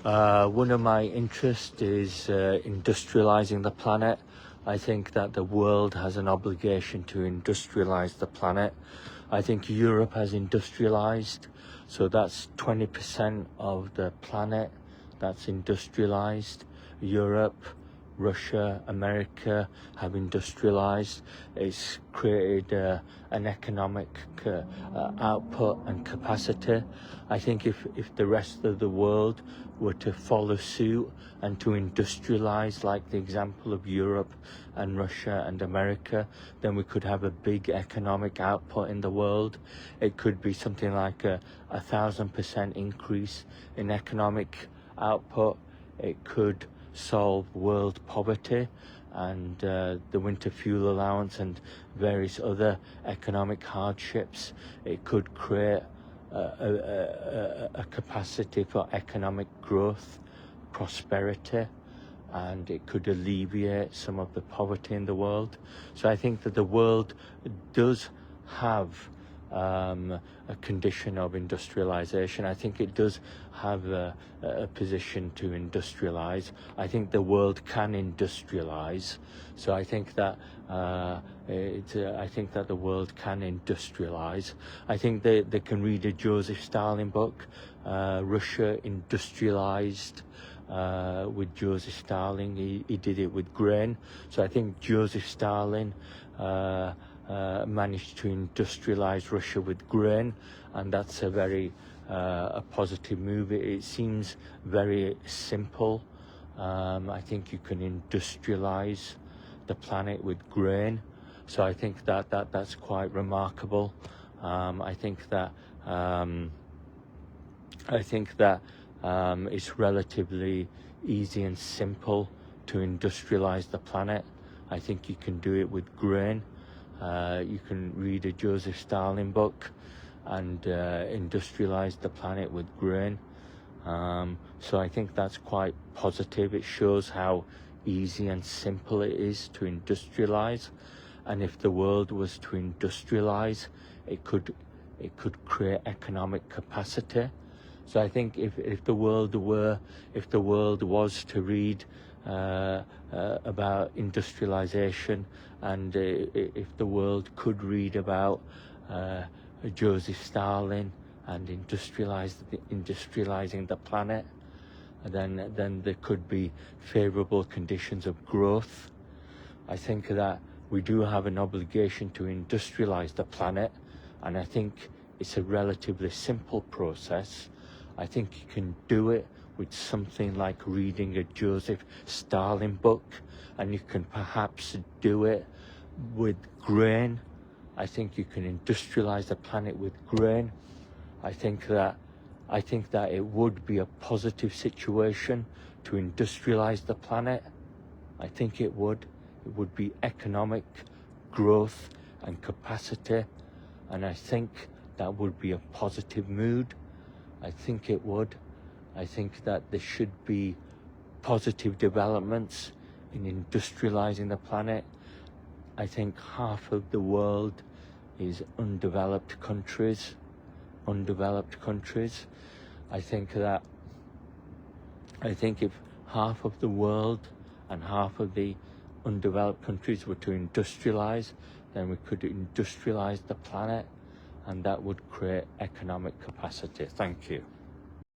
One of my interests is industrializing the planet. I think that the world has an obligation to industrialize the planet. I think Europe has industrialized, so that's 20% of the planet that's industrialized. Europe, Russia, America have industrialized. It's created an economic output and capacity. I think if the rest of the world were to follow suit and to industrialize like the example of Europe and Russia and America, then we could have a big economic output in the world. It could be something like a 1,000% increase in economic output. It could solve world poverty and the winter fuel allowance and various other economic hardships. It could create a capacity for economic growth, prosperity, and it could alleviate some of the poverty in the world. So I think that the world does have a condition of industrialization. I think it does have a position to industrialize. I think the world can industrialize. So I think that I think that the world can industrialize. I think they can read a Joseph Stalin book. Russia industrialized with Joseph Stalin. He did it with grain. So I think Joseph Stalin managed to industrialize Russia with grain, and that's a very a positive move. It seems very simple. I think you can industrialize the planet with grain, so I think that's quite remarkable. I think that it's relatively easy and simple to industrialize the planet. I think you can do it with grain. You can read a Joseph Stalin book and industrialize the planet with grain. So I think that's quite positive. It shows how easy and simple it is to industrialize. And if the world was to industrialize, it could create economic capacity. So I think if the world was to read about industrialization, and if the world could read about Joseph Stalin and industrializing the planet, then there could be favorable conditions of growth. I think that we do have an obligation to industrialize the planet, and I think it's a relatively simple process. I think you can do it with something like reading a Joseph Stalin book, and you can perhaps do it with grain. I think you can industrialize the planet with grain. I think that it would be a positive situation to industrialize the planet. I think it would be economic growth and capacity, and I think that would be a positive mood. I think it would. I think that there should be positive developments in industrializing the planet. I think half of the world is undeveloped countries. I think if half of the world and half of the undeveloped countries were to industrialize, then we could industrialize the planet, and that would create economic capacity. Thank you.